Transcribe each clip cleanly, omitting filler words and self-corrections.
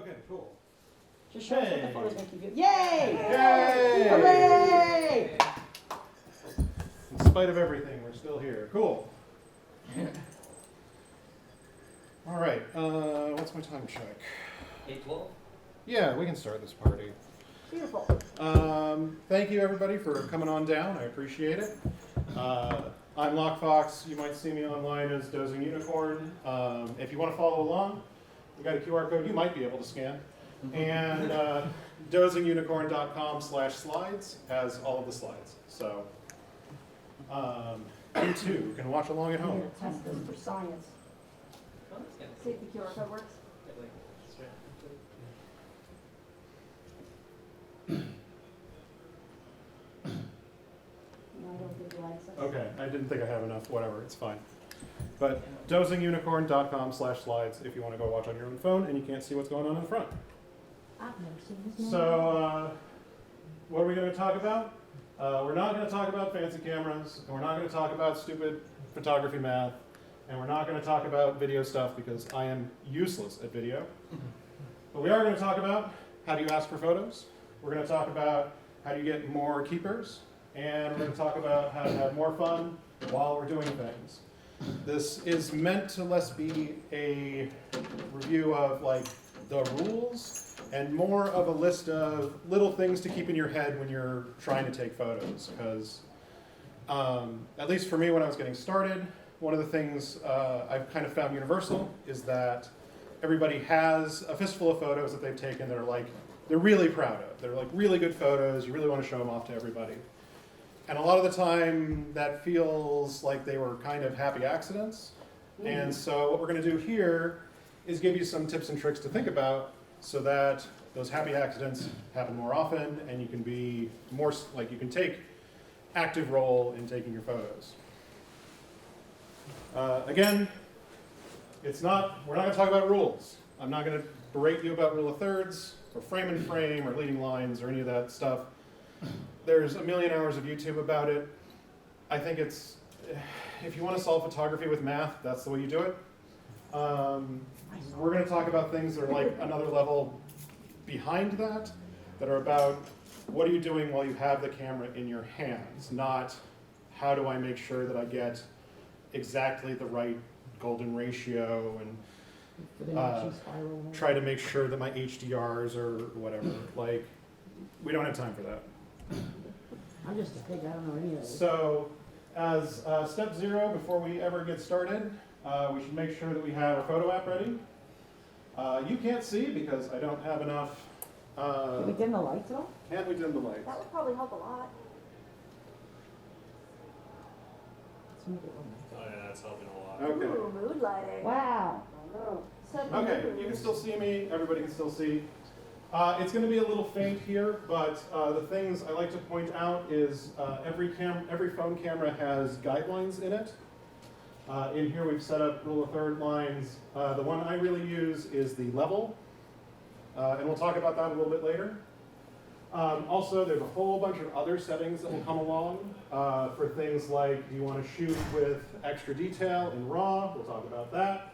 Okay, cool. Just show us what the Hey. photos make you feel. Yay! Yay! Hooray! In spite of everything, we're still here. Cool. All right, what's my time check? 8:12? Yeah, we can start this party. Beautiful. Thank you, everybody, for coming on down. I appreciate it. I'm LockeFox. You might see me online as Dozing Unicorn. If you want to follow along, we got a QR code you might be able to scan. And dozingunicorn.com/slides has all of the slides. So you too can watch along at I'm home. going to test this for science. Oh, that's good. See if the QR code works. Get, like, straight. No, I don't think you like it. Okay, I didn't think I have enough. Whatever, it's fine. But dozingunicorn.com/slides if you want to go watch on your own phone and you can't see what's going on in the front. I've never seen this man. So, what are we going to talk about? We're not going to talk about fancy cameras, and we're not going to talk about stupid photography math, and we're not going to talk about video stuff because I am useless at video. But we are going to talk about how do you ask for photos. We're going to talk about how do you get more keepers, and we're going to talk about how to have more fun while we're doing things. This is meant to less be a review of like the rules and more of a list of little things to keep in your head when you're trying to take photos. Because at least for me when I was getting started, one of the things I've kind of found universal is that everybody has a fistful of photos that they've taken that are like, they're really proud of. They're like really good photos, you really want to show them off to everybody. And a lot of the time that feels like they were kind of happy accidents. And so what we're going to do here is give you some tips and tricks to think about so that those happy accidents happen more often and you can be more, like you can take active role in taking your photos. Again, we're not going to talk about rules. I'm not going to berate you about rule of thirds or frame and frame or leading lines or any of that stuff. There's a million hours of YouTube about it. I think it's, if you want to solve photography with math, that's the way you do it. We're going to talk about things that are like another level behind that are about what are you doing while you have the camera in your hands, not how do I make sure that I get exactly the right golden ratio and try to make sure that my HDRs or whatever. Like, we don't have time for that. I'm just a pig, I don't know any of this. So, as step 0, before we ever get started, we should make sure that we have our photo app ready. You can't see because I don't have enough. Can we dim the lights at all? Can't we dim the lights? That would probably help a lot. Let's make it one. Oh, yeah, that's helping a lot. Okay. Ooh, mood lighting. Wow. Okay, you can still see me. Everybody can still see. It's going to be a little faint here, but the things I like to point out is every phone camera has guidelines in it. In here we've set up rule of third lines. The one I really use is the level, and we'll talk about that a little bit later. Also, there's a whole bunch of other settings that will come along for things like, do you want to shoot with extra detail in RAW? We'll talk about that.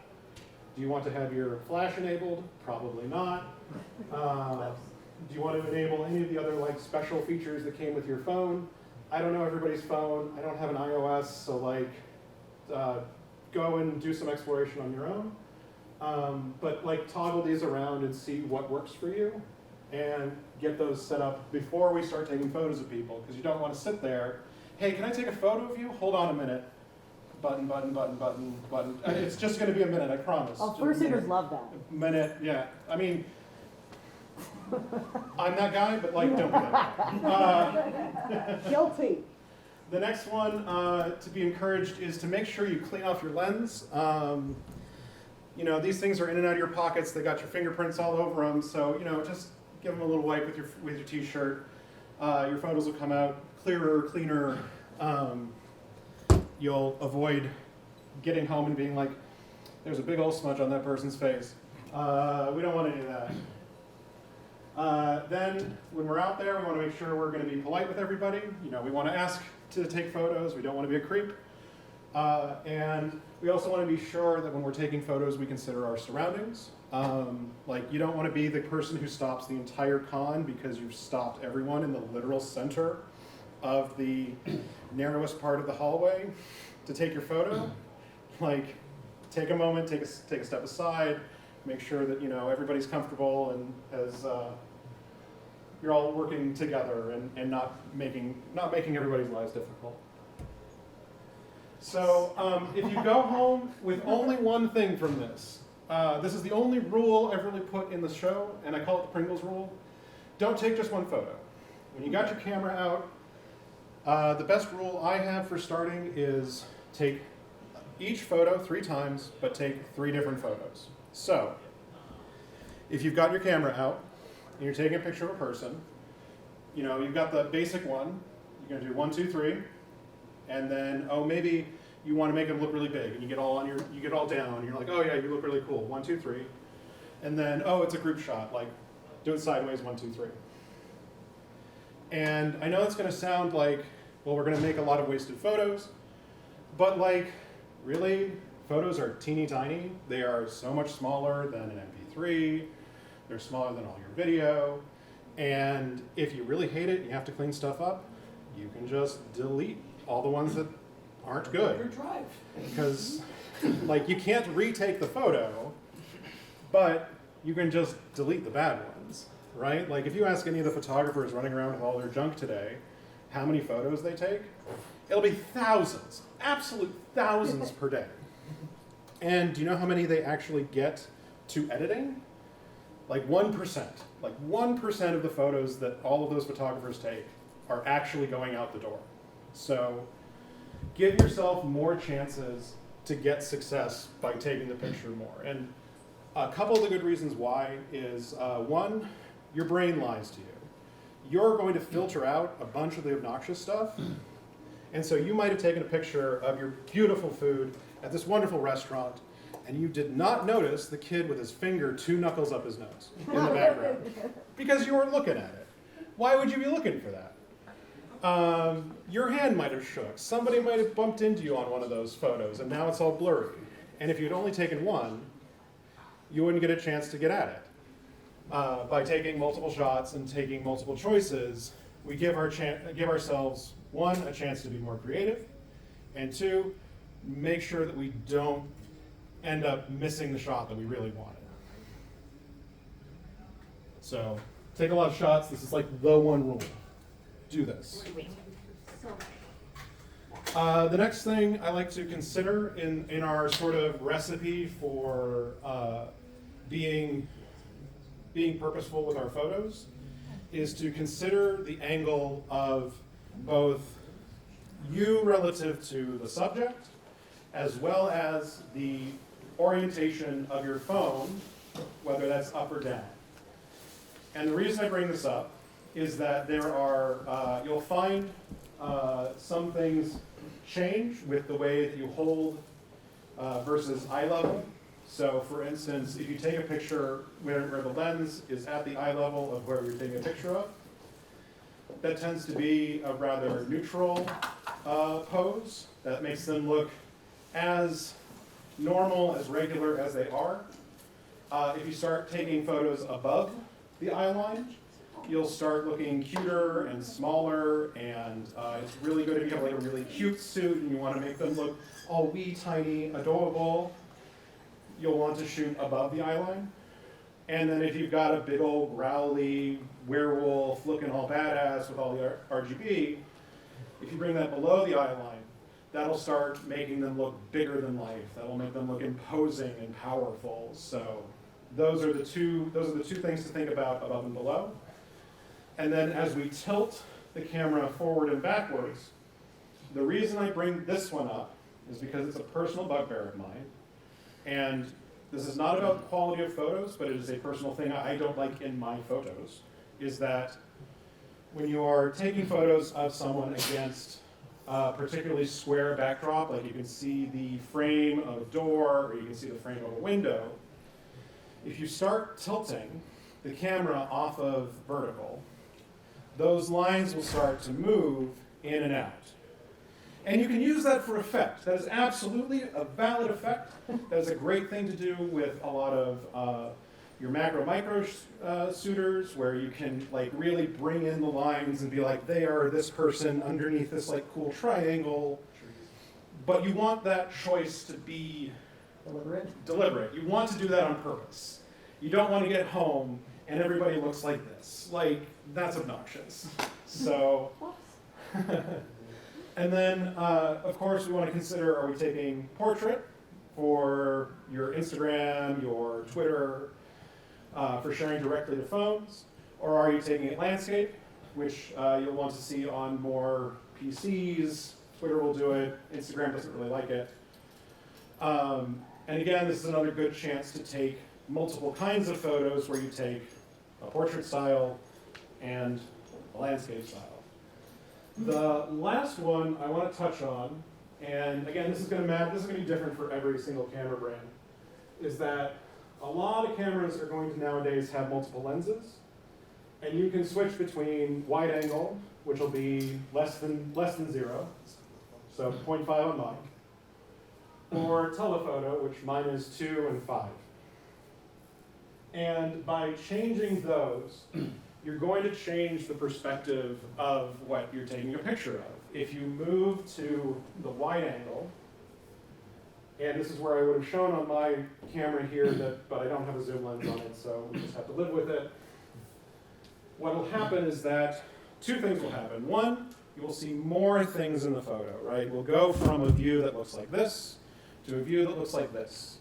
Do you want to have your flash enabled? Probably not. Do you want to enable any of the other like special features that came with your phone? I don't know everybody's phone. I don't have an iOS, so like go and do some exploration on your own. But like toggle these around and see what works for you and get those set up before we start taking photos of people, because you don't want to sit there, hey, can I take a photo of you? Hold on a minute. Button, button, button, button, button. It's just going to be a minute, I promise. Oh, Just a fursuiters minute. love that. Minute, yeah. I mean, I'm that guy, but like, don't be that guy. Guilty. The next one to be encouraged is to make sure you clean off your lens. You know, these things are in and out of your pockets. They got your fingerprints all over them. So, you know, just give them a little wipe with your t-shirt. Your photos will come out clearer, cleaner. You'll avoid getting home and being like, there's a big old smudge on that person's face. We don't want any of that. Then, when we're out there, we want to make sure we're going to be polite with everybody. You know, we want to ask to take photos. We don't want to be a creep. And we also want to be sure that when we're taking photos, we consider our surroundings. Like, you don't want to be the person who stops the entire con because you've stopped everyone in the literal center of the narrowest part of the hallway to take your photo. Like, take a moment, take a step aside, make sure that, you know, everybody's comfortable and has, you're all working together and not making everybody's lives difficult. So if you go home with only one thing from this, this is the only rule I've really put in the show, and I call it the Pringles Rule. Don't take just one photo. When you got your camera out, the best rule I have for starting is take each photo 3 times, but take 3 different photos. So if you've got your camera out and you're taking a picture of a person, you know, you've got the basic one. You're gonna do 1, 2, 3, and then, oh, maybe you want to make them look really big, and you get all down, and you're like, oh yeah, you look really cool. 1, 2, 3, and then, oh, it's a group shot. Like, do it sideways. 1, 2, 3. And I know it's going to sound like, well, we're going to make a lot of wasted photos, but like, really, photos are teeny tiny. They are so much smaller than an MP3. They're smaller than all your video. And if you really hate it, you have to clean stuff up, you can just delete all the ones that aren't good. Drive. Because, like, you can't retake the photo, but you can just delete the bad ones, right? Like, if you ask any of the photographers running around with all their junk today how many photos they take, it'll be thousands, absolute thousands per day. And do you know how many they actually get to editing? Like 1%. Like 1% of the photos that all of those photographers take are actually going out the door. So give yourself more chances to get success by taking the picture more. And a couple of the good reasons why is, one, your brain lies to you. You're going to filter out a bunch of the obnoxious stuff. And so you might have taken a picture of your beautiful food at this wonderful restaurant, and you did not notice the kid with his finger 2 knuckles up his nose in the background because you weren't looking at it. Why would you be looking for that? Your hand might have shook. Somebody might have bumped into you on one of those photos, and now it's all blurry. And if you'd only taken one, you wouldn't get a chance to get at it. By taking multiple shots and taking multiple choices, we give ourselves, 1, a chance to be more creative, and 2, make sure that we don't end up missing the shot that we really wanted. So, take a lot of shots. This is like the one rule. Do this. The next thing I like to consider in our sort of recipe for being purposeful with our photos is to consider the angle of both you relative to the subject, as well as the orientation of your phone, whether that's up or down. And the reason I bring this up is that there are, you'll find some things change with the way that you hold versus eye level. So for instance, if you take a picture where the lens is at the eye level of where you're taking a picture of, that tends to be a rather neutral pose that makes them look as normal, as regular as they are. If you start taking photos above the eye line, you'll start looking cuter and smaller, and it's really good if you have like a really cute suit and you want to make them look all wee, tiny, adorable. You'll want to shoot above the eye line. And then if you've got a big old growly werewolf looking all badass with all the RGB, if you bring that below the eye line, that'll start making them look bigger than life. That'll make them look imposing and powerful. So those are the two things to think about above and below. And then as we tilt the camera forward and backwards, the reason I bring this one up is because it's a personal bugbear of mine. And this is not about quality of photos, but it is a personal thing I don't like in my photos, is that when you are taking photos of someone against a particularly square backdrop, like you can see the frame of a door or you can see the frame of a window, if you start tilting the camera off of vertical, those lines will start to move in and out. And you can use that for effect. That is absolutely a valid effect. That is a great thing to do with a lot of your macro micro suitors, where you can like really bring in the lines and be like, they are this person underneath this like cool triangle. But you want that choice to be deliberate. You want to do that on purpose. You don't want to get home and everybody looks like this. Like, that's obnoxious. So, and then, of course, we want to consider, are we taking portrait for your Instagram, your Twitter, for sharing directly to phones? Or are you taking it landscape, which you'll want to see on more PCs? Twitter will do it. Instagram doesn't really like it. And again, this is another good chance to take multiple kinds of photos where you take a portrait style and a landscape style. The last one I want to touch on, and again, this is going to be different for every single camera brand, is that a lot of cameras are going to nowadays have multiple lenses, and you can switch between wide angle, which will be less than 0, so 0.5 on mine, or telephoto, which mine is 2 and 5. And by changing those, you're going to change the perspective of what you're taking a picture of. If you move to the wide angle, and this is where I would have shown on my camera here, but I don't have a zoom lens on it, so we just have to live with it. What will happen is that 2 things will happen. One, you will see more things in the photo, right? We'll go from a view that looks like this to a view that looks like this.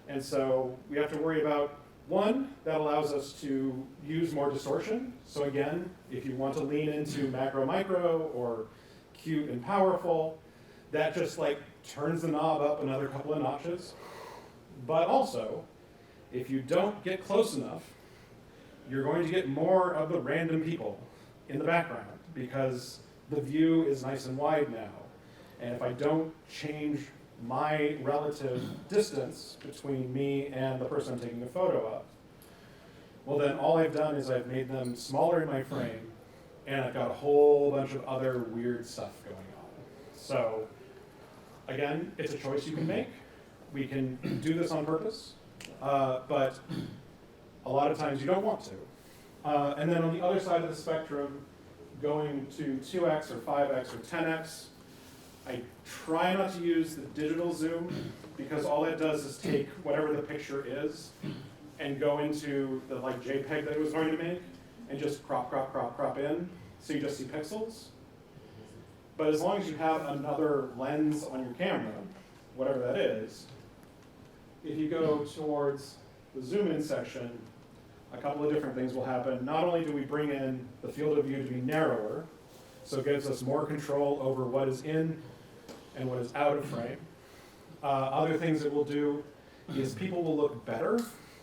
And so we have to worry about, one, that allows us to use more distortion. So again, if you want to lean into macro micro or cute and powerful, that just like turns the knob up another couple of notches. But also, if you don't get close enough, you're going to get more of the random people in the background because the view is nice and wide now. And if I don't change my relative distance between me and the person I'm taking a photo of, well then all I've done is I've made them smaller in my frame, and I've got a whole bunch of other weird stuff going on. So again, it's a choice you can make. We can do this on purpose, but a lot of times you don't want to. And then on the other side of the spectrum, going to 2x or 5x or 10x, I try not to use the digital zoom because all it does is take whatever the picture is and go into the like JPEG that it was going to make and just crop in, so you just see pixels. But as long as you have another lens on your camera, whatever that is, if you go towards the zoom in section, a couple of different things will happen. Not only do we bring in the field of view to be narrower, so it gives us more control over what is in and what is out of frame. Other things it will do is people will look better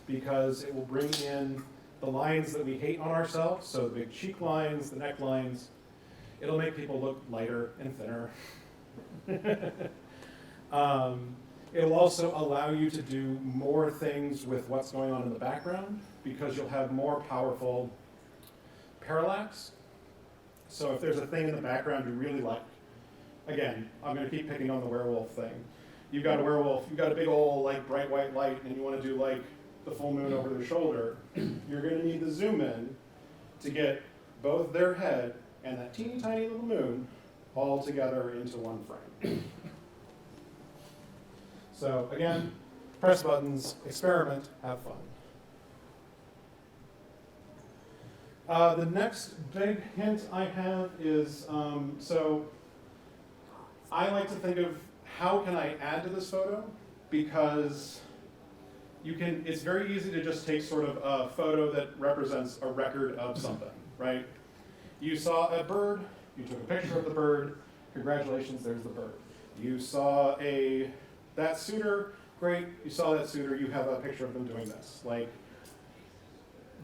because it will bring in the lines that we hate on ourselves, so the big cheek lines, the neck lines. It'll make people look lighter and thinner. It'll also allow you to do more things with what's going on in the background because you'll have more powerful parallax. So if there's a thing in the background you really like, again, I'm going to keep picking on the werewolf thing. You've got a werewolf, you've got a big old like bright white light, and you want to do like the full moon over their shoulder. You're going to need the zoom in to get both their head and that teeny tiny little moon all together into one frame. So again, press buttons, experiment, have fun. The next big hint I have is, so I like to think of how can I add to this photo, because it's very easy to just take sort of a photo that represents a record of something, right? You saw a bird, you took a picture of the bird, congratulations, there's the bird. You saw that suitor, great, you saw that suitor, you have a picture of them doing this. Like,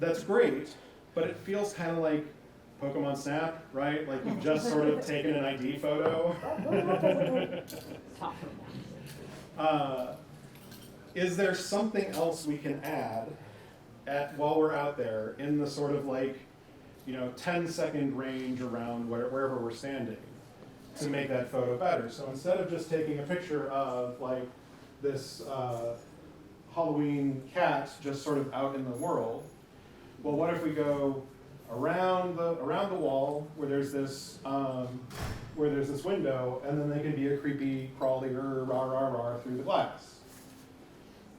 that's great, but it feels kind of like Pokemon Snap, right? Like you've just sort of taken an ID photo. Is there something else we can add while we're out there in the sort of like, 10-second range around wherever we're standing? to make that photo better. So instead of just taking a picture of like this Halloween cat just sort of out in the world, well, what if we go around the wall where there's this window, and then they can be a creepy crawly rah through the glass.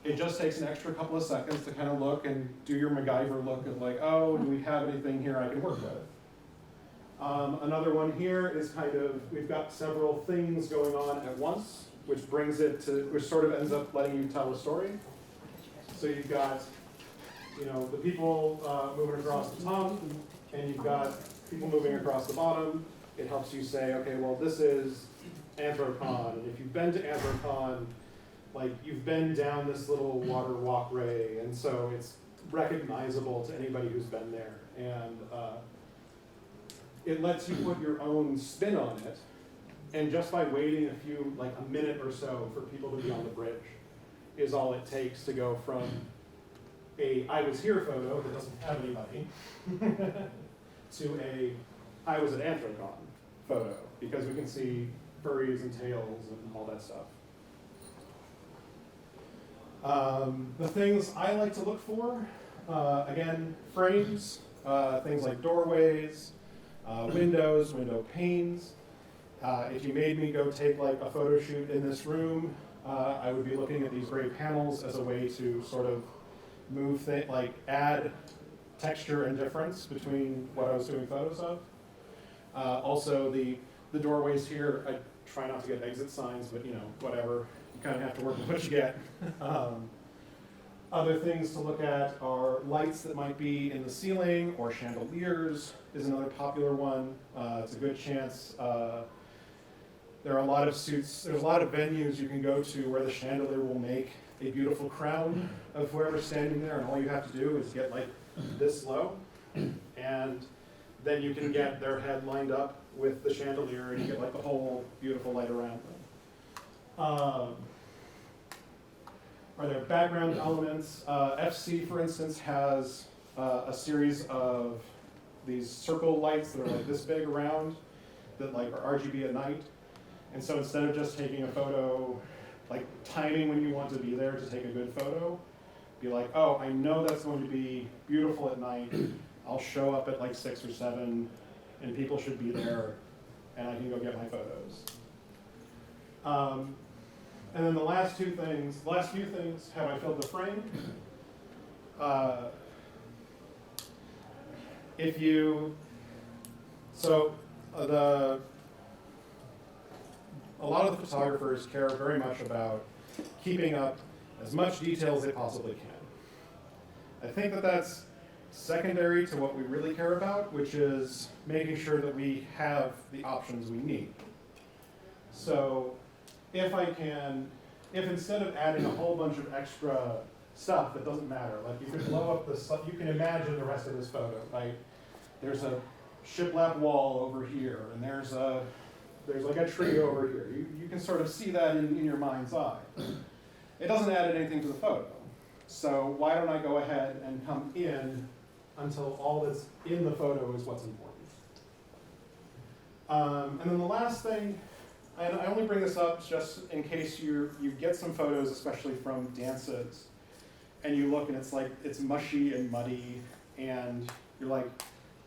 It just takes an extra couple of seconds to kind of look and do your MacGyver look of like, oh, do we have anything here I can work with? Another one here is kind of, we've got several things going on at once, which sort of ends up letting you tell a story. So you've got, the people moving across the top, and you've got people moving across the bottom. It helps you say, okay, well, this is Anthrocon, and if you've been to Anthrocon, like you've been down this little water walkway, and so it's recognizable to anybody who's been there. And it lets you put your own spin on it, and just by waiting a minute or so for people to be on the bridge is all it takes to go from a I was here photo that doesn't have anybody to a I was at Anthrocon photo, because we can see furries and tails and all that stuff. The things I like to look for, again, frames, things like doorways, windows, window panes. If you made me go take like a photo shoot in this room, I would be looking at these gray panels as a way to sort of move add texture and difference between what I was doing photos of. Also, the doorways here, I try not to get exit signs, but whatever. You kind of have to work with what you get. Other things to look at are lights that might be in the ceiling, or chandeliers is another popular one. It's a good chance. There are a lot of suits, there's a lot of venues you can go to where the chandelier will make a beautiful crown of whoever's standing there, and all you have to do is get like this low, and then you can get their head lined up with the chandelier, and you get like the whole beautiful light around them. Are there background elements? FC, for instance, has a series of these circle lights that are like this big around, that like are RGB at night. And so instead of just taking a photo, like timing when you want to be there to take a good photo, be like, oh, I know that's going to be beautiful at night. I'll show up at like 6 or 7, and people should be there, and I can go get my photos. And then the last few things, have I filled the frame? A lot of the photographers care very much about keeping up as much detail as they possibly can. I think that that's secondary to what we really care about, which is making sure that we have the options we need. So if instead of adding a whole bunch of extra stuff that doesn't matter, like you could blow up you can imagine the rest of this photo, right? There's a shiplap wall over here, and there's like a tree over here. You can sort of see that in your mind's eye. It doesn't add anything to the photo. So why don't I go ahead and come in until all that's in the photo is what's important. And then the last thing, and I only bring this up just in case you get some photos, especially from dances, and you look and it's mushy and muddy, and you're like,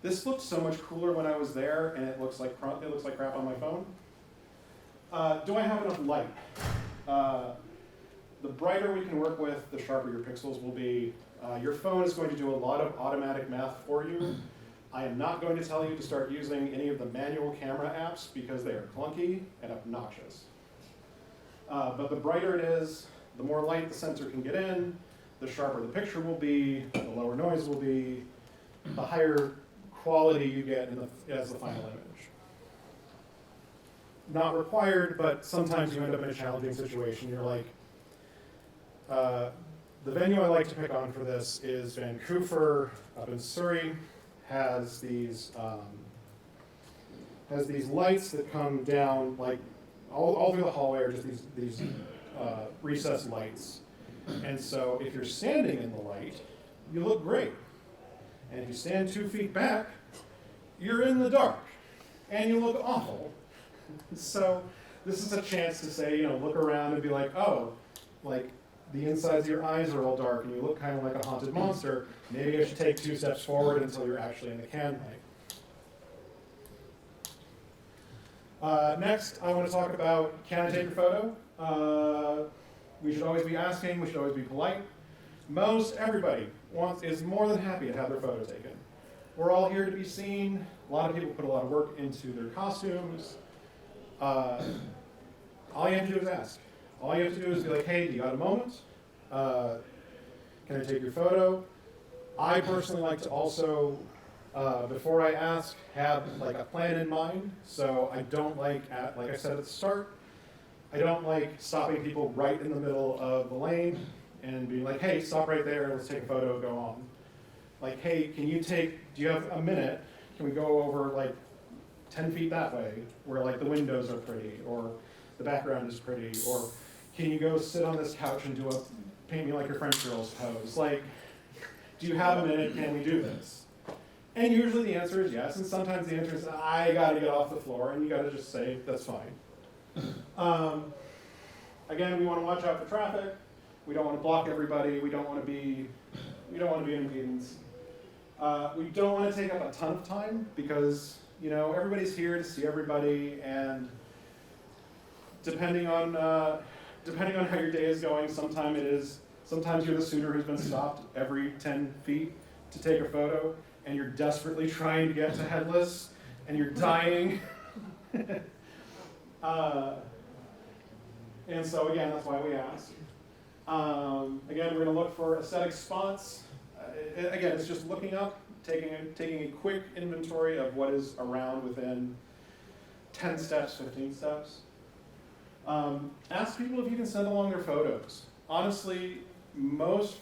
this looked so much cooler when I was there, and it looks like crap on my phone. Do I have enough light? The brighter we can work with, the sharper your pixels will be. Your phone is going to do a lot of automatic math for you. I am not going to tell you to start using any of the manual camera apps because they are clunky and obnoxious. But the brighter it is, the more light the sensor can get in, the sharper the picture will be, the lower noise will be, the higher quality you get as the final image. Not required, but sometimes you end up in a challenging situation. You're like, the venue I like to pick on for this is Vancouver up in Surrey. Has these lights that come down like all through the hallway are just these recessed lights. And so if you're standing in the light, you look great. And if you stand 2 feet back, you're in the dark, and you look awful. So this is a chance to say, you know, look around and be like, oh, like the insides of your eyes are all dark and you look kind of like a haunted monster. Maybe I should take 2 steps forward until you're actually in the can light. Next, I want to talk about, can I take your photo? We should always be asking, we should always be polite. Most everybody is more than happy to have their photo taken. We're all here to be seen. A lot of people put a lot of work into their costumes. All you have to do is ask. All you have to do is be like, hey, do you got a moment? Can I take your photo? I personally like to also, before I ask, have like a plan in mind. So I don't like I said at the start, I don't like stopping people right in the middle of the lane and being like, hey, stop right there, let's take a photo, go on. Like, hey, do you have a minute? Can we go over like 10 feet that way where like the windows are pretty or the background is pretty, or can you go sit on this couch and do a paint me like your French girls pose? Like, do you have a minute? Can we do this? And usually the answer is yes, and sometimes the answer is I gotta get off the floor, and you gotta just say that's fine. Again, we want to watch out for traffic. We don't want to block everybody. We don't want to be in impedance. We don't want to take up a ton of time because, you know, everybody's here to see everybody, and depending on how your day is going, sometimes you're the suitor who's been stopped every 10 feet to take a photo, and you're desperately trying to get to headless, and you're dying. And so again, that's why we ask. Again, we're going to look for aesthetic spots. Again, it's just looking up, taking a quick inventory of what is around within 10 steps, 15 steps. Ask people if you can send along their photos. Honestly, most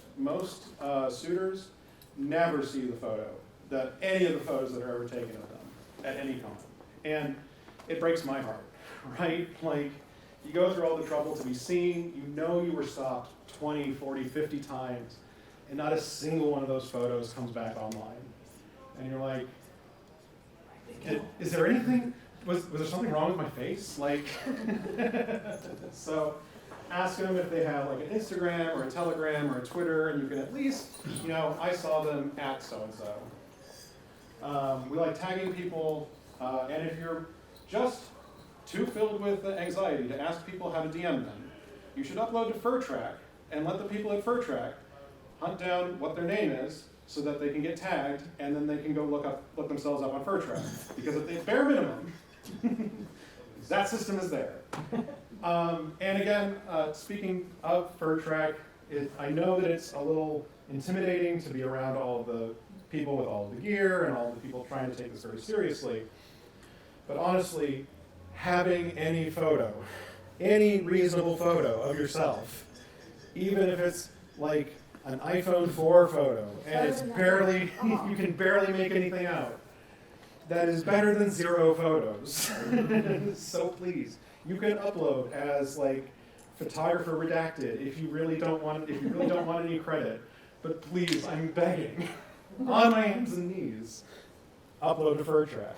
suitors never see the photo, any of the photos that are ever taken of them at any time. And it breaks my heart, right? Like, you go through all the trouble to be seen, you know you were stopped 20, 40, 50 times, and not a single one of those photos comes back online. And you're like, is there anything, was there something wrong with my face? Like, so ask them if they have like an Instagram or a Telegram or a Twitter, and you can at least, you know, I saw them at so-and-so. We like tagging people, and if you're just too filled with anxiety to ask people how to DM them, you should upload to FurTrack and let the people at FurTrack hunt down what their name is so that they can get tagged, and then they can go look themselves up on FurTrack. Because at the bare minimum, that system is there. And again, speaking of FurTrack, I know that it's a little intimidating to be around all of the people with all of the gear and all of the people trying to take this very seriously. But honestly, having any photo, any reasonable photo of yourself, even if it's like an iPhone 4 photo and it's barely, you can barely make anything out, that is better than 0 photos. So please, you can upload as like photographer redacted if you really don't want any credit. But please, I'm begging, on my hands and knees, upload to FurTrack.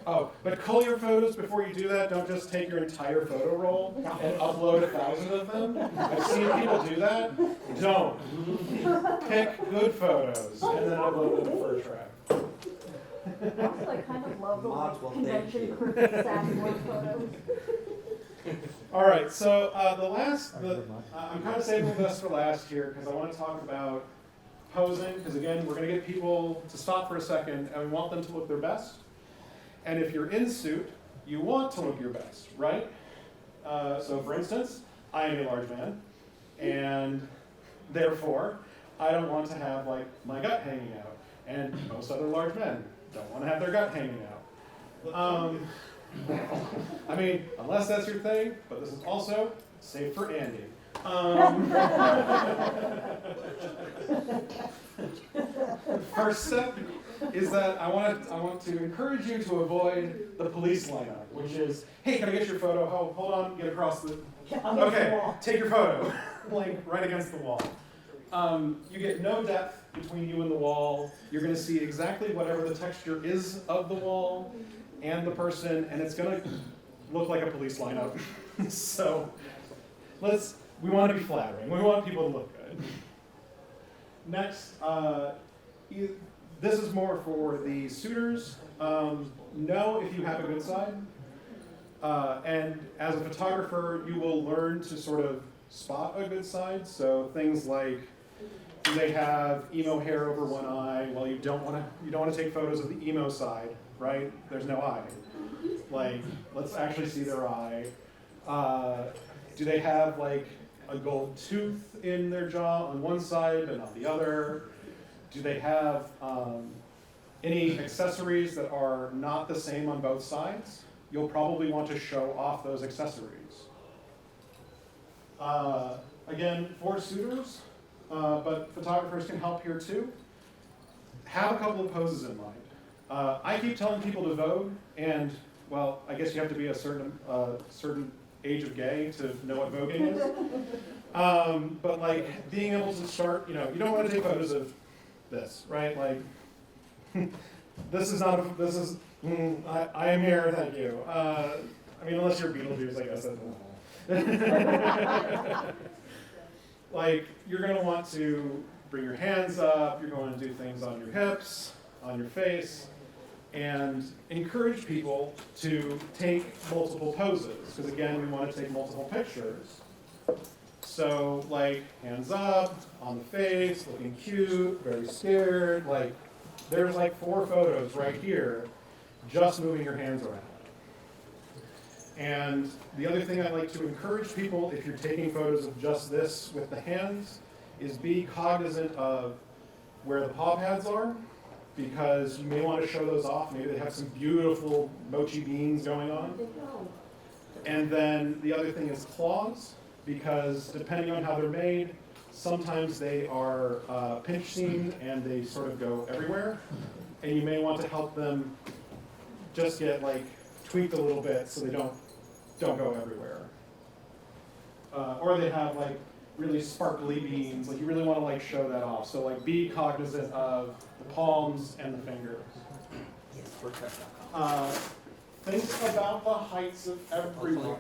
Oh, but cull your photos before you do that. Don't just take your entire photo roll and upload 1,000 of them. I've seen people do that. Don't. Pick good photos and then upload them to FurTrack. Also, I kind of love the Mods will convention thank crew sad more photos. All right, so I'm kind of saving the best for last here because I want to talk about posing, because again, we're going to get people to stop for a second and we want them to look their best. And if you're in suit, you want to look your best, right? So for instance, I am a large man, and therefore, I don't want to have like my gut hanging out. And most other large men don't want to have their gut hanging out. I mean, unless that's your thing, but this is also safe for Andy. First step is that I want to encourage you to avoid the police lineup, which is, hey, can I get your photo? Oh, hold on, get across the. Okay, take your photo, like right against the wall. You get no depth between you and the wall. You're going to see exactly whatever the texture is of the wall. and the person, and it's gonna look like a police lineup. So we want to be flattering. We want people to look good. Next, this is more for the suitors. Know if you have a good side. And as a photographer, you will learn to sort of spot a good side. So things like, do they have emo hair over one eye? Well, you don't want to take photos of the emo side, right? There's no eye. Like, let's actually see their eye. Do they have like a gold tooth in their jaw on one side but not the other? Do they have any accessories that are not the same on both sides? You'll probably want to show off those accessories. Again, for suitors, but photographers can help here too. Have a couple of poses in mind. I keep telling people to vogue, and well, I guess you have to be a certain age of gay to know what voguing is. But like being able to start, you don't want to take photos of this, right? Like, this is, I am here, thank you. I mean, unless you're Beetlejuice, I guess that's like, you're gonna want to bring your hands up, you're going to do things on your hips, on your face, and encourage people to take multiple poses, because again, we want to take multiple pictures. So like, hands up, on the face, looking cute, very scared, like, there's like 4 photos right here, just moving your hands around. And the other thing I like to encourage people, if you're taking photos of just this with the hands, is be cognizant of where the paw pads are, because you may want to show those off. Maybe they have some beautiful mochi beans going on. And then the other thing is claws, because depending on how they're made, sometimes they are pinch seamed and they sort of go everywhere. And you may want to help them just get like tweaked a little bit so they don't go everywhere. Or they have like really sparkly beans, like you really want to like show that off. So like be cognizant of the palms and the fingers. Think about the heights of everyone.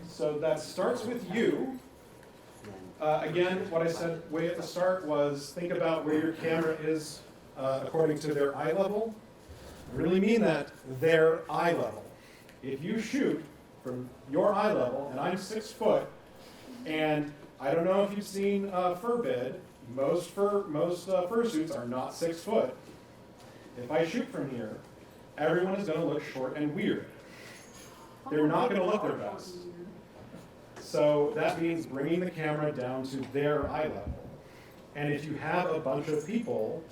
So that starts with you. Again, what I said way at the start was think about where your camera is according to their eye level. I really mean that, their eye level. If you shoot from your eye level, and I'm 6 foot, and I don't know if you've seen fur-bid, most fursuits are not 6 foot. If I shoot from here, everyone is going to look short and weird. They're not going to look their best. So that means bringing the camera down to their eye level. And if you have a bunch of people,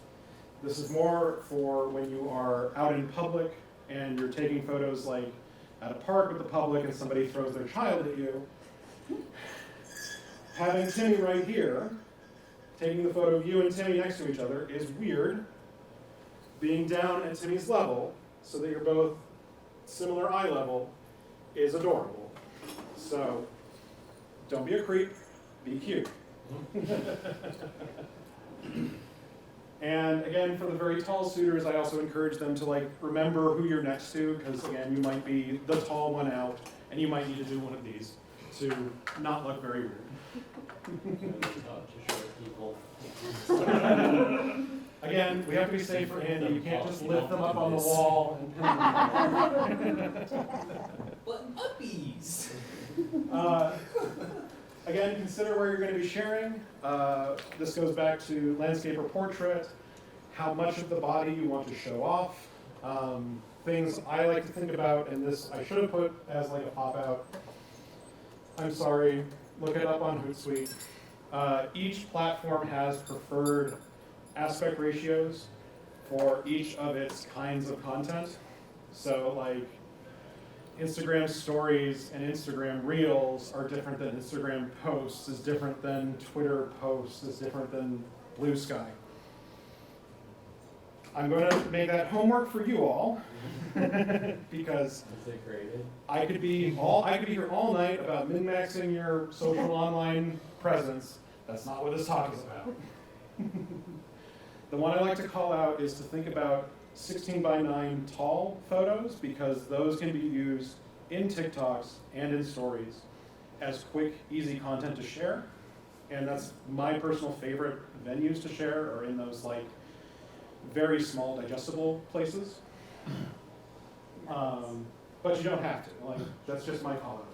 this is more for when you are out in public and you're taking photos like at a park with the public and somebody throws their child at you. Having Timmy right here, taking the photo of you and Timmy next to each other is weird. Being down at Timmy's level, so that you're both similar eye level, is adorable. So, don't be a creep, be cute. And again, for the very tall suitors, I also encourage them to like remember who you're next to, because again, you might be the tall one out, and you might need to do one of these to not look very weird. Again, we have to be safe for Andy. You can't just lift them up on the wall and pin them. But uppies! Again, consider where you're going to be sharing. This goes back to landscape or portrait, how much of the body you want to show off. Things I like to think about, and this I should have put as like a pop-out. I'm sorry, look it up on Hootsuite. Each platform has preferred aspect ratios for each of its kinds of content. So like Instagram stories and Instagram reels are different than Instagram posts, is different than Twitter posts, is different than Blue Sky. I'm going to make that homework for you all because I could be here all night about min-maxing your social online presence. That's not what this talk is about. The one I like to call out is to think about 16 by 9 tall photos because those can be used in TikToks and in stories as quick, easy content to share. And that's my personal favorite venues to share are in those like very small digestible places. But you don't have to, like, that's just my comment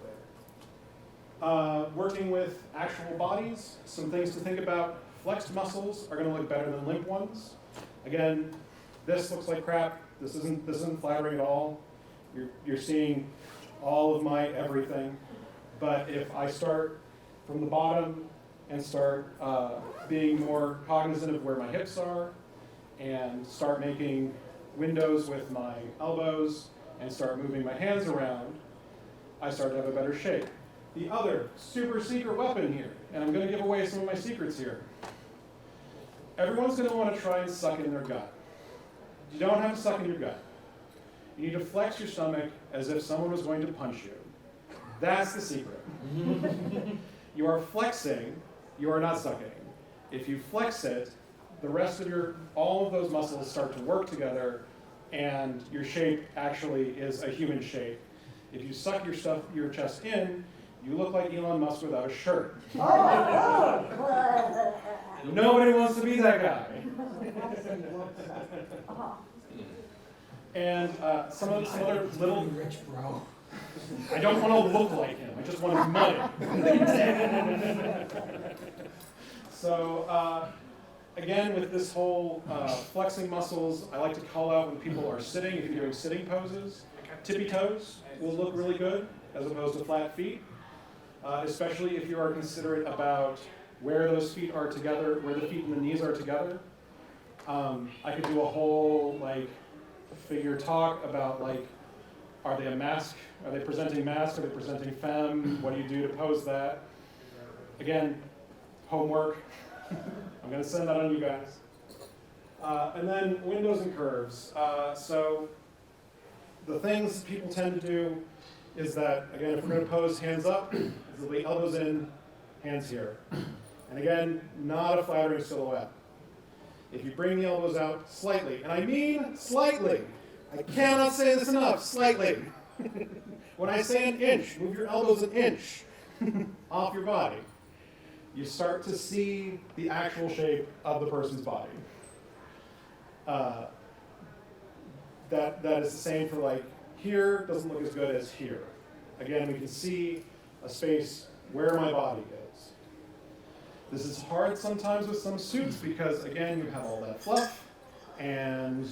there. Working with actual bodies, some things to think about. Flexed muscles are gonna look better than limp ones. Again, this looks like crap. This isn't flattering at all. You're seeing all of my everything. But if I start from the bottom and start being more cognizant of where my hips are and start making windows with my elbows and start moving my hands around, I start to have a better shape. The other super secret weapon here, and I'm going to give away some of my secrets here. Everyone's going to want to try and suck in their gut. You don't have to suck in your gut. You need to flex your stomach as if someone was going to punch you. That's the secret. You are flexing, you are not sucking. If you flex it, the rest of all of those muscles start to work together and your shape actually is a human shape. If you suck your chest in, you look like Elon Musk without a shirt. Nobody wants to be that guy. And some other little rich bro. I don't want to look like him. I just want his money. So again, with this whole flexing muscles, I like to call out when people are sitting. If you're doing sitting poses, tippy toes will look really good as opposed to flat feet. Especially if you are considerate about where those feet are together, where the feet and the knees are together. I could do a whole figure talk about are they a mask? Are they presenting mask? Are they presenting femme? What do you do to pose that? Again, homework. I'm going to send that on you guys. And then windows and curves. So the things people tend to do is that, again, if we're going to pose hands up, it'll be elbows in, hands here. And again, not a flattering silhouette. If you bring the elbows out slightly, and I mean slightly, I cannot say this enough, slightly. When I say an inch, move your elbows an inch off your body. You start to see the actual shape of the person's body. That is the same for here, doesn't look as good as here. Again, we can see a space where my body is. This is hard sometimes with some suits because, again, you have all that fluff, and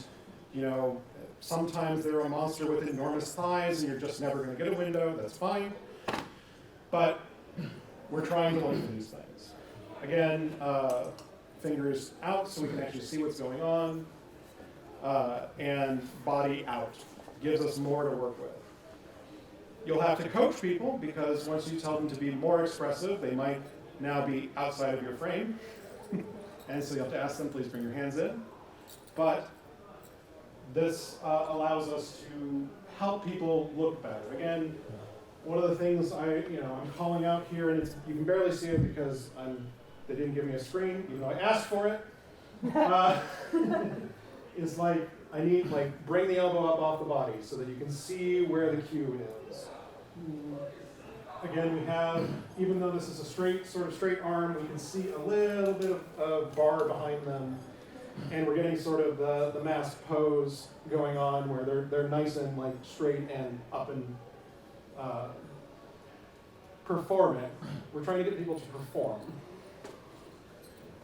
sometimes they're a monster with enormous thighs and you're just never going to get a window. That's fine. But we're trying to look for these things. Again, fingers out so we can actually see what's going on, and body out. Gives us more to work with. You'll have to coach people because once you tell them to be more expressive, they might now be outside of your frame. And so you have to ask them, please bring your hands in. But this allows us to help people look better. Again, one of the things I'm calling out here, and you can barely see it because they didn't give me a screen, even though I asked for it, is I need bring the elbow up off the body so that you can see where the cue is. Again, we have, even though this is a straight arm, we can see a little bit of bar behind them. And we're getting sort of the mask pose going on where they're nice and straight and up and performing. We're trying to get people to perform.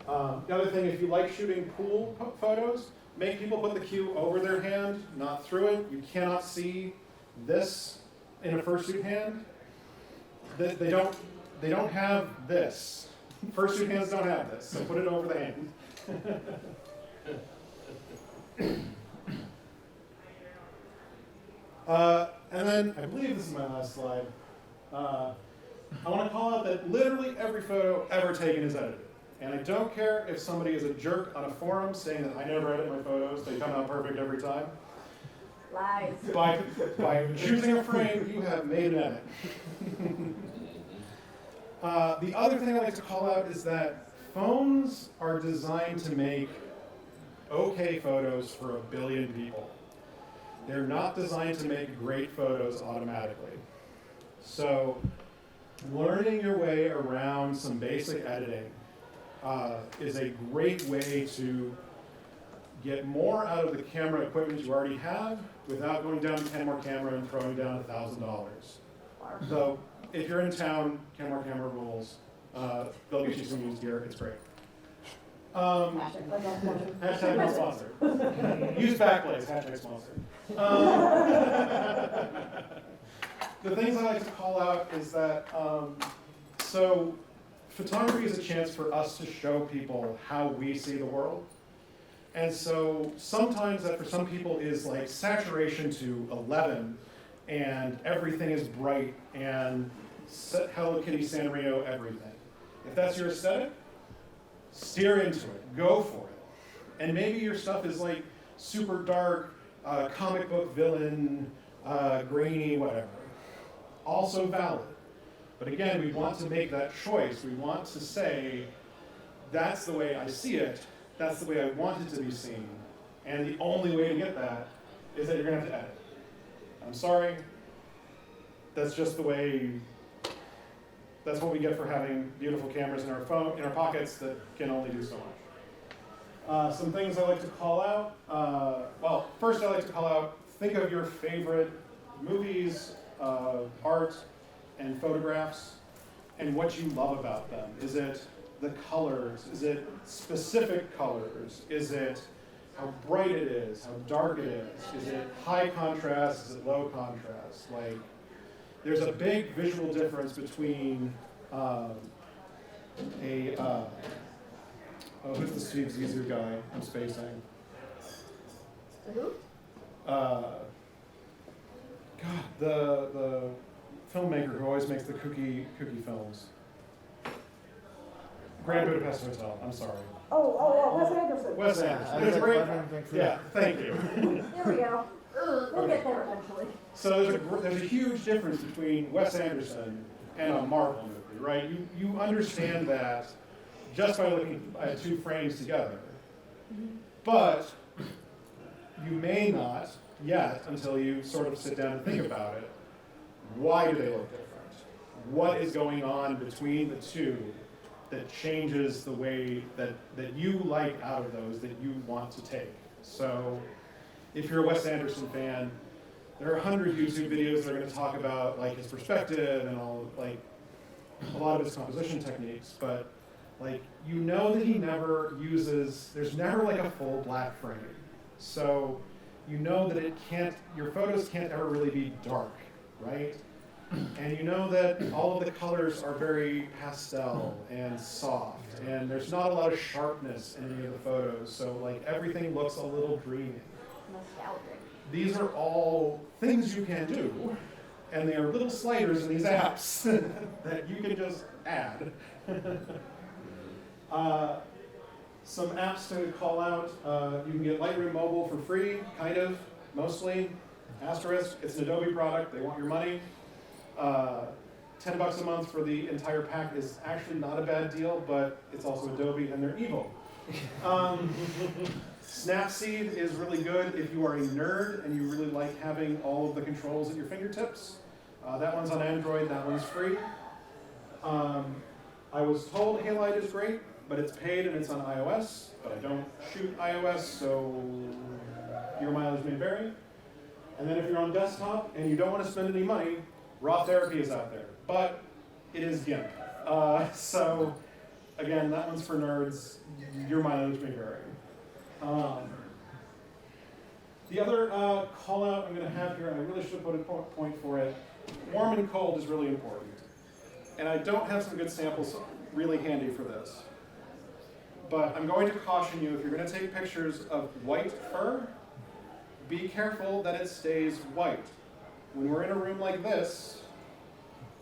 The other thing, if you like shooting pool photos, make people put the cue over their hand, not through it. You cannot see this in a fursuit hand. They don't have this. Fursuit hands don't have this, so put it over the hand. And then, I believe this is my last slide. I want to call out that literally every photo ever taken is edited. And I don't care if somebody is a jerk on a forum saying that I never edit my photos, they come out perfect every time. Lies. By choosing a frame, you have made an edit. The other thing I like to call out is that phones are designed to make okay photos for 1 billion people. They're not designed to make great photos automatically. So learning your way around some basic editing is a great way to get more out of the camera equipment you already have without going down to Kenmore Camera and throwing down $1,000. So if you're in town, Kenmore Camera rules. They'll get you some used gear. It's great. Hashtag not sponsored. Use backplays. Hashtag sponsored. The things I like to call out is that so photography is a chance for us to show people how we see the world. And so sometimes that for some people is like saturation to 11 and everything is bright and Hello Kitty Sanrio everything. If that's your aesthetic, steer into it, go for it. And maybe your stuff is like super dark, comic book villain, grainy, whatever. Also valid. But again, we want to make that choice. We want to say, that's the way I see it, that's the way I want it to be seen. And the only way to get that is that you're gonna have to edit. I'm sorry, that's just the way, that's what we get for having beautiful cameras in our phone, in our pockets that can only do so much. Some things I like to call out. Well, first I like to call out, think of your favorite movies, art, and photographs, and what you love about them. Is it the colors? Is it specific colors? Is it how bright it is, how dark it is it high contrast, is it low contrast? Like, there's a big visual difference between who's the Steve Zissou guy? I'm spacing. Who? God, the filmmaker who always makes the cookie films. Grand Budapest Hotel. I'm sorry. Wes Anderson. Wes Anderson. There's a great. Yeah, thank you. There we go. We'll get there eventually. So there's a huge difference between Wes Anderson and a Marvel movie, right? You understand that just by looking at 2 frames together. But you may not yet until you sort of sit down and think about it. Why do they look different? What is going on between the two that changes the way that you like out of those that you want to take? So if you're a Wes Anderson fan, there are 100 YouTube videos that are going to talk about like his perspective and all, like a lot of his composition techniques, but like you know that he never uses, there's never like a full black frame. So you know that your photos can't ever really be dark, right? And you know that all of the colors are very pastel and soft, and there's not a lot of sharpness in any of the photos, so like everything looks a little dreamy. Nostalgic. These are all things you can do, and they are little sliders in these apps that you can just add. Some apps to call out, you can get Lightroom Mobile for free, kind of, mostly. Asterisk, it's an Adobe product, they want your money. $10 a month for the entire pack is actually not a bad deal, but it's also Adobe and they're evil. Snapseed is really good if you are a nerd and you really like having all of the controls at your fingertips. That one's on Android, that one's free. I was told Halide is great, but it's paid and it's on iOS, but I don't shoot iOS, so your mileage may vary. And then if you're on desktop and you don't want to spend any money, Raw Therapy is out there, but it is GIMP. So again, that one's for nerds. Your mileage may vary. The other call out I'm going to have here, and I really should put a point for it, warm and cold is really important. And I don't have some good samples really handy for this. But I'm going to caution you, if you're going to take pictures of white fur, be careful that it stays white. When we're in a room like this,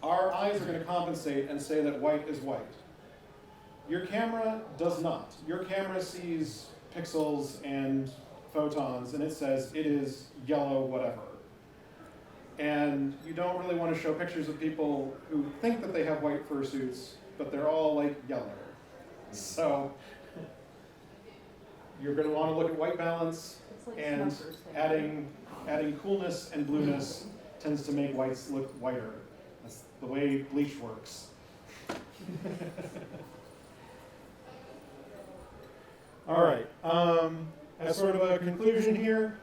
our eyes are going to compensate and say that white is white. Your camera does not. Your camera sees pixels and photons, and it says it is yellow whatever. And you don't really want to show pictures of people who think that they have white fursuits, but they're all like yellow. So You're going to want to look at white balance, It's like and Smucker's thing. adding coolness and blueness tends to make whites look whiter. That's the way bleach works. All right. As sort of a conclusion here,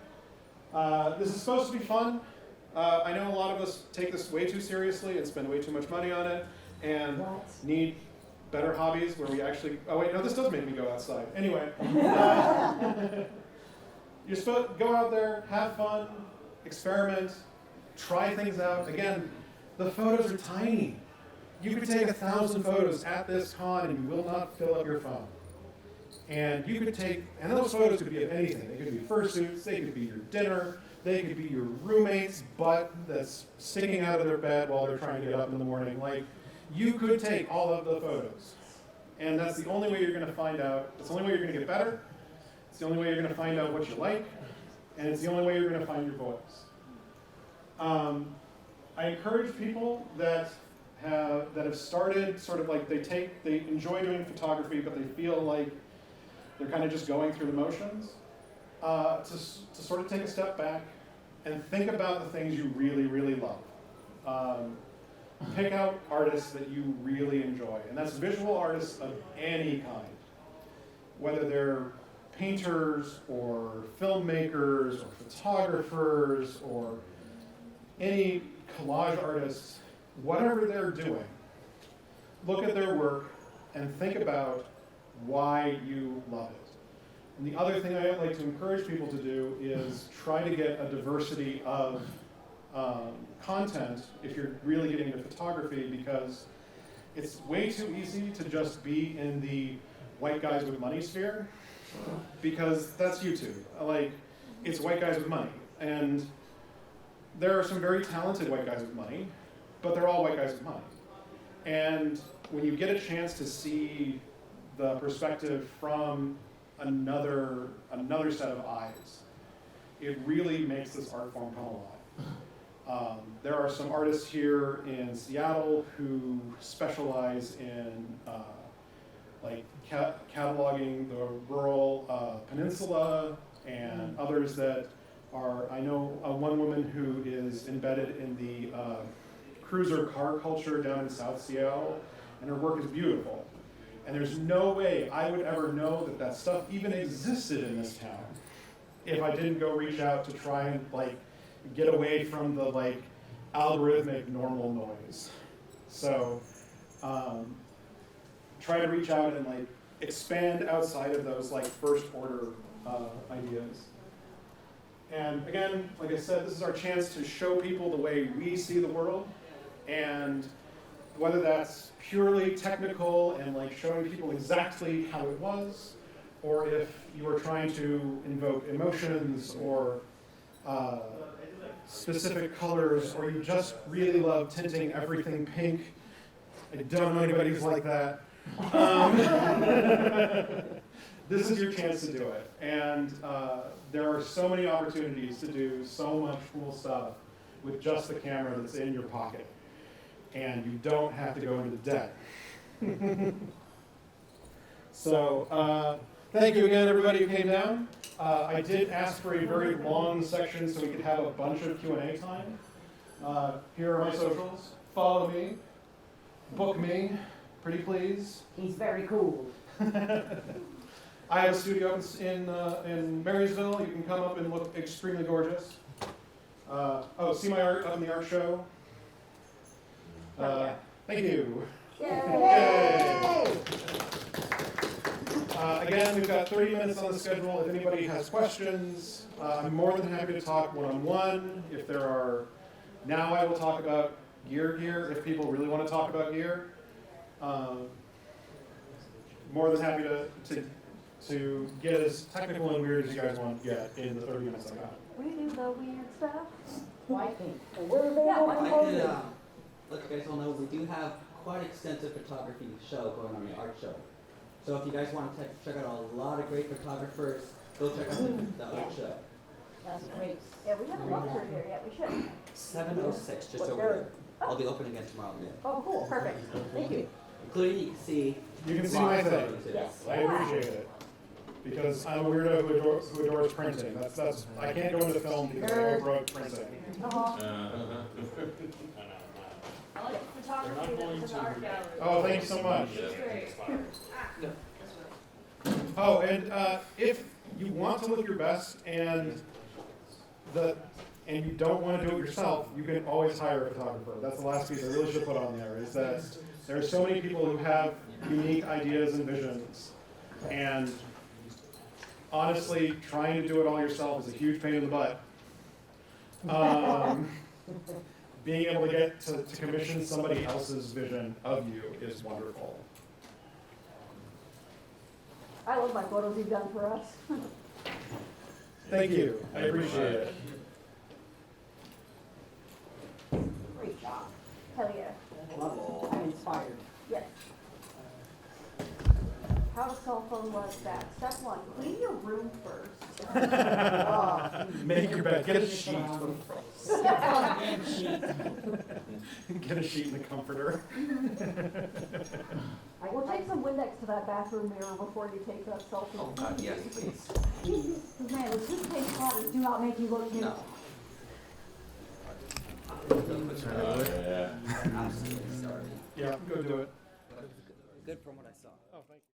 this is supposed to be fun. I know a lot of us take this way too seriously and spend way too much money on it, and What? need better hobbies where we actually. Oh wait, no, this does make me go outside. Anyway, you're supposed to go out there, have fun, experiment, try things out. Again, the photos are tiny. You could take 1,000 photos at this con and you will not fill up your phone. And you could take, and those photos could be of anything. They could be fursuits, they could be your dinner, they could be your roommate's butt that's sticking out of their bed while they're trying to get up in the morning. Like, you could take all of the photos. And that's the only way you're going to find out, it's the only way you're going to get better, it's the only way you're going to find out what you like, and it's the only way you're going to find your voice. I encourage people that have started sort of like they enjoy doing photography, but they feel like they're kind of just going through the motions, to sort of take a step back and think about the things you really, really love. Pick out artists that you really enjoy, and that's visual artists of any kind, whether they're painters or filmmakers or photographers or any collage artists, whatever they're doing. Look at their work and think about why you love it. And the other thing I like to encourage people to do is try to get a diversity of content if you're really getting into photography, because it's way too easy to just be in the white guys with money sphere, because that's YouTube. Like, it's white guys with money. And there are some very talented white guys with money, but they're all white guys with money. And when you get a chance to see the perspective from another set of eyes, it really makes this art form come alive. There are some artists here in Seattle who specialize in cataloging the rural peninsula, and others that are, I know one woman who is embedded in the cruiser car culture down in South Seattle, and her work is beautiful. And there's no way I would ever know that that stuff even existed in this town if I didn't go reach out to try and get away from the algorithmic normal noise. So try to reach out and expand outside of those first order ideas. And again, like I said, this is our chance to show people the way we see the world, and whether that's purely technical and showing people exactly how it was, or if you are trying to invoke emotions or specific colors, or you just really love tinting everything pink. I don't know anybody who's like that. This is your chance to do it. And there are so many opportunities to do so much cool stuff with just the camera that's in your pocket. And you don't have to go into debt. So thank you again, everybody who came down. I did ask for a very long section so we could have a bunch of Q&A time. Here are my socials. Follow me. Book me. Pretty please. He's very cool. I have a studio in Marysville. You can come up and look extremely gorgeous. See my art up in the art show. Thank you. Yay! Again, we've got 30 minutes on the schedule. If anybody has questions, I'm more than happy to talk one-on-one. If there are, now I will talk about gear if people really want to talk about gear. More than happy to get as technical and weird as you guys want to get in the 30 minutes I got. We do the weird stuff. White pink. And we're available I for could you. let you guys all know we do have quite extensive photography show going on, the art show. So if you guys want to check out a lot of great photographers, go check out the art show. That's great. Yeah, we haven't walked through here yet. We should. 7:06, just What, over there? there. I'll be open again tomorrow noon. Oh, cool. Perfect. Thank you. Including you can see You can see my thing. photos, yeah. Yes. I appreciate it. because I'm a weirdo who adores printing. That's I can't go into film because I overwrote printing. I like photography that's in the art gallery. Oh, thank you so much. Oh, and if you want to look your best and you don't want to do it yourself, you can always hire a photographer. That's the last piece I really should put on there, is that there are so many people who have unique ideas and visions. And honestly, trying to do it all yourself is a huge pain in the butt. Being able to get to commission somebody else's vision of you is wonderful. I love my photos you've done for us. Thank you. I appreciate it. Great job. Hell yeah. Love it. I'm inspired. Yes. How to cell phone was that? Step 1, clean your room first. Make your bed. Get a sheet. Get a sheet and a comforter. We'll take some Windex to that bathroom mirror before you take that selfie. Oh God, yes, please. Man, the toothpaste platters do not make you look cute. No. Yeah. Absolutely sorry. Yeah, go do it. Good from what I saw. Oh, thank you.